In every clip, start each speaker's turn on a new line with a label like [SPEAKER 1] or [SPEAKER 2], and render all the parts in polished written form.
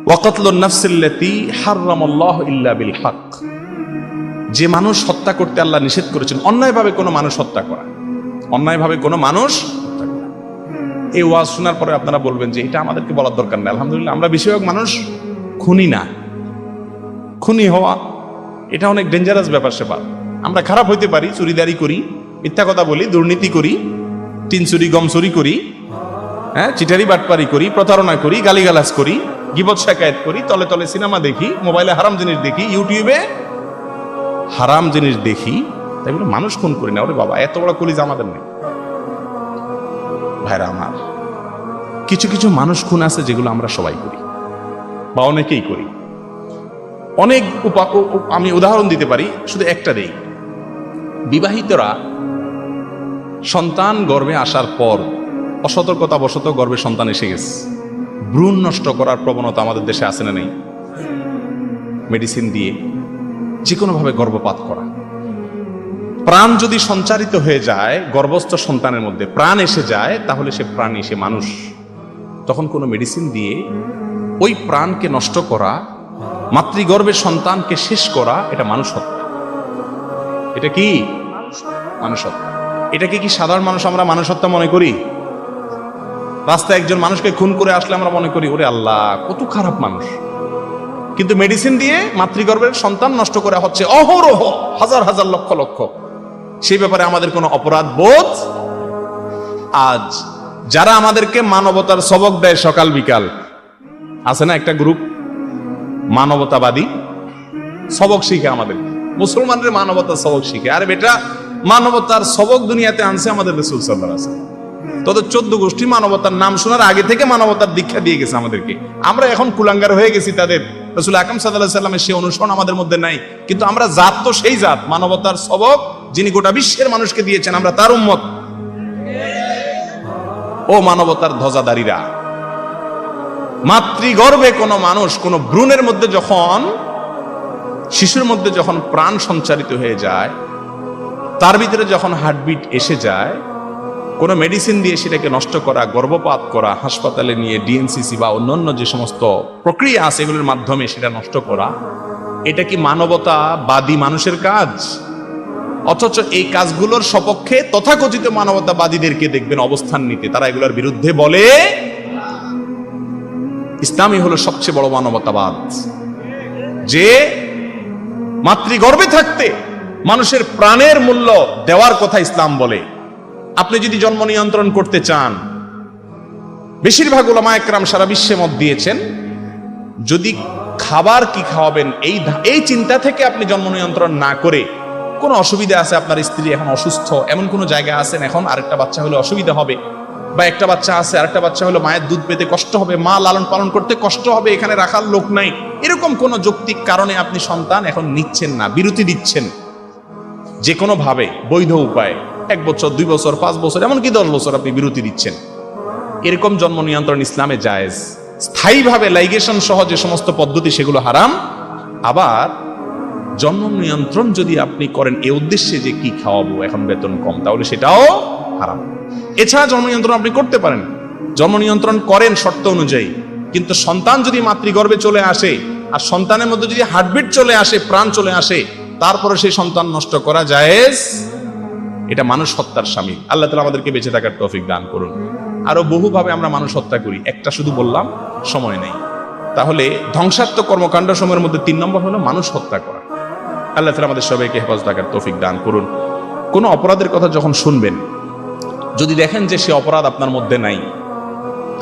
[SPEAKER 1] ওয়াকাতলুন নাফসিল্লাতী হারামাল্লাহু ইল্লা বিল হক, যে মানুষ হত্যা করতে আল্লাহ নিষেধ করেছেন, অন্যায়ভাবে কোনো মানুষ হত্যা করা, অন্যায়ভাবে কোনো মানুষ হত্যা করা। এই ওয়াজ শোনার পরে আপনারা বলবেন যে এটা আমাদেরকে বলার দরকার নেই। আলহামদুলিল্লাহ, আমরা বেশিরভাগ মানুষ খুনি না। খুনি হওয়া এটা অনেক ডেঞ্জারাস ব্যাপার সেপার। আমরা খারাপ হইতে পারি, চুরিদারি করি, মিথ্যা কথা বলি, দুর্নীতি করি, টিন চুরি গম চুরি করি, চিটারি বাটপারি করি, প্রতারণা করি, গালিগালাজ করি, গীবত শাকায়েত করি, তলে তলে সিনেমা দেখি, মোবাইলে হারাম জিনিস দেখি, ইউটিউবে হারাম জিনিস দেখি, তাই বলে মানুষ খুন করি না। ওরে বাবা, এত বড় কলিজা আমাদের নেই। ভাইরা আমার, কিছু কিছু মানুষ খুন আছে যেগুলো আমরা সবাই করি বা অনেকেই করি। অনেক আমি উদাহরণ দিতে পারি, শুধু একটা দেই। বিবাহিতরা সন্তান গর্ভে আসার পর অসতর্কতা বশত গর্ভে সন্তান এসে গেছে, ভ্রূণ নষ্ট করার প্রবণতা আমাদের দেশে আছে না নেই? মেডিসিন দিয়ে যে কোনোভাবে গর্ভপাত করা। প্রাণ যদি সঞ্চারিত হয়ে যায় গর্ভস্থ সন্তানের মধ্যে, প্রাণ এসে যায়, তাহলে সে প্রাণী, সে মানুষ। তখন কোনো মেডিসিন দিয়ে ওই প্রাণকে নষ্ট করা, মাতৃগর্ভের সন্তানকে শেষ করা, এটা মানুষ হত্যা। এটা কি মানুষ হত্যা? এটাকে কি সাধারণ মানুষ আমরা মানুষ হত্যা মনে করি? রাস্তায় একজন মানুষকে খুন করে আসলে আমরা মনে করি ওরে আল্লাহ কত খারাপ মানুষ। কিন্তু মেডিসিন দিয়ে মাতৃগর্ভের সন্তান নষ্ট করা হচ্ছে অহরহ, হাজার হাজার লক্ষ লক্ষ। সেই ব্যাপারে আমাদের কোনো অপরাধ বোধ? আজ যারা আমাদেরকে মানবতার সবক দেয় সকাল বিকাল, আছে না একটা গ্রুপ মানবতাবাদী, সবক শিখে আমাদের, মুসলমানদের মানবতার সবক শিখে। আরে বেটা, মানবতার সবক দুনিয়াতে আনছে আমাদের রাসূল সাল্লাল্লাহু আলাইহি ওয়াসাল্লাম। তোদের 14 গোষ্ঠী মানবতার নাম শোনার আগে থেকে মানবতার দীক্ষা দিয়ে গেছে আমাদেরকে। আমরা এখন কুলাঙ্গার হয়ে গেছি তাদের। রাসূল আকরাম সাল্লাল্লাহু আলাইহি ওয়াসাল্লামের সেই অনুসরণ আমাদের মধ্যে নাই। কিন্তু আমরা জাত তো সেই জাত, মানবতার সবক যিনি গোটা বিশ্বের মানুষকে দিয়েছেন, আমরা তার উম্মত। ও মানবতার ধ্বজাধারীরা, মাতৃগর্ভে কোনো মানুষ, কোন ভ্রূণের মধ্যে যখন, শিশুর মধ্যে যখন প্রাণ সঞ্চারিত হয়ে যায়, তার ভিতরে যখন হার্টবিট এসে যায়, কোনো মেডিসিন দিয়ে সেটাকে নষ্ট করা, গর্ভপাত করা, হাসপাতালে নিয়ে ডিএনসিসি বা অন্যান্য যে সমস্ত প্রক্রিয়া আছে এগুলোর মাধ্যমে সেটা নষ্ট করা, এটা কি মানবতাবাদী মানুষের কাজ? অথচ এই কাজগুলোর সপক্ষে তথাকথিত মানবতাবাদীদেরকে দেখবেন অবস্থান নিতে, তারা এগুলোর বিরুদ্ধে বলে। ইসলামই হলো সবচেয়ে বড় মানবতাবাদ, যে মাতৃগর্ভে থাকতে মানুষের প্রাণের মূল্য দেওয়ার কথা ইসলাম বলে। আপনি যদি জন্ম নিয়ন্ত্রণ করতে চান, বেশিরভাগ উলামা একরাম সারা বিশ্বে মত দিয়েছেন, যদি খাবার কি খাওয়াবেন এই চিন্তা থেকে আপনি জন্ম নিয়ন্ত্রণ না করে, কোনো অসুবিধা আছে, আপনার স্ত্রী এখন অসুস্থ, এমন কোনো জায়গায় আছেন, এখন আরেকটা বাচ্চা হলে অসুবিধা হবে, বা একটা বাচ্চা আছে, আরেকটা বাচ্চা হলো মায়ের দুধ পেতে কষ্ট হবে, মা লালন পালন করতে কষ্ট হবে, এখানে রাখার লোক নাই, এরকম কোন যৌক্তিক কারণে আপনি সন্তান এখন নিচ্ছেন না, বিরতি দিচ্ছেন, যে কোনো ভাবে বৈধ উপায়ে 1 বছর 2 বছর 5 বছর এমনকি 10 বছর আপনি বিরতি দিচ্ছেন, এরকম জন্ম নিয়ন্ত্রণ ইসলামে জায়েজ। স্থায়ীভাবে লাইগেশন সহ যে সমস্ত পদ্ধতি সেগুলো হারাম। আবার জন্ম নিয়ন্ত্রণ যদি আপনি করেন এই উদ্দেশ্যে যে কি খাওয়াবো, এখন বেতন কম, তাহলে সেটাও হারাম। এছাড়া জন্ম নিয়ন্ত্রণ আপনি করতে পারেন, জন্ম নিয়ন্ত্রণ করেন শর্ত অনুযায়ী, কিন্তু সন্তান যদি মাতৃগর্ভে চলে আসে আর সন্তানের মধ্যে যদি হার্টবিট চলে আসে, প্রাণ চলে আসে, তারপরে সেই সন্তান নষ্ট করা জায়েজ। এটা মানুষ হত্যার শামিল। আল্লাহ তাআলা আমাদেরকে বেঁচে থাকার তৌফিক দান করুন। আরো বহুভাবে আমরা মানুষ হত্যা করি, একটা শুধু বললাম, সময় নেই। তাহলে ধ্বংসাত্মক কর্মকাণ্ড সময়ের মধ্যে 3 নম্বর হলো মানুষ হত্যা করা। আল্লাহ তাআলা আমাদের সবাইকে হেফাজত থাকার তৌফিক দান করুন। কোন অপরাধের কথা যখন শুনবেন, যদি দেখেন যে সে অপরাধ আপনার মধ্যে নাই,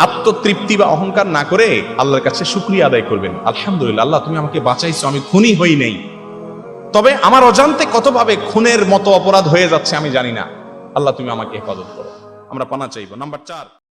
[SPEAKER 1] আত্মতৃপ্তি বা অহংকার না করে আল্লাহর কাছে শুকরিয়া আদায় করবেন। আলহামদুলিল্লাহ, আল্লাহ তুমি আমাকে বাঁচাইছো, আমি খুনি হই নাই, তবে আমার অজান্তে কতভাবে খুনের মতো অপরাধ হয়ে যাচ্ছে আমি জানি না, আল্লাহ তুমি আমাকে হেফাজত করো। আমরা পানা চাইবো। নাম্বার 4।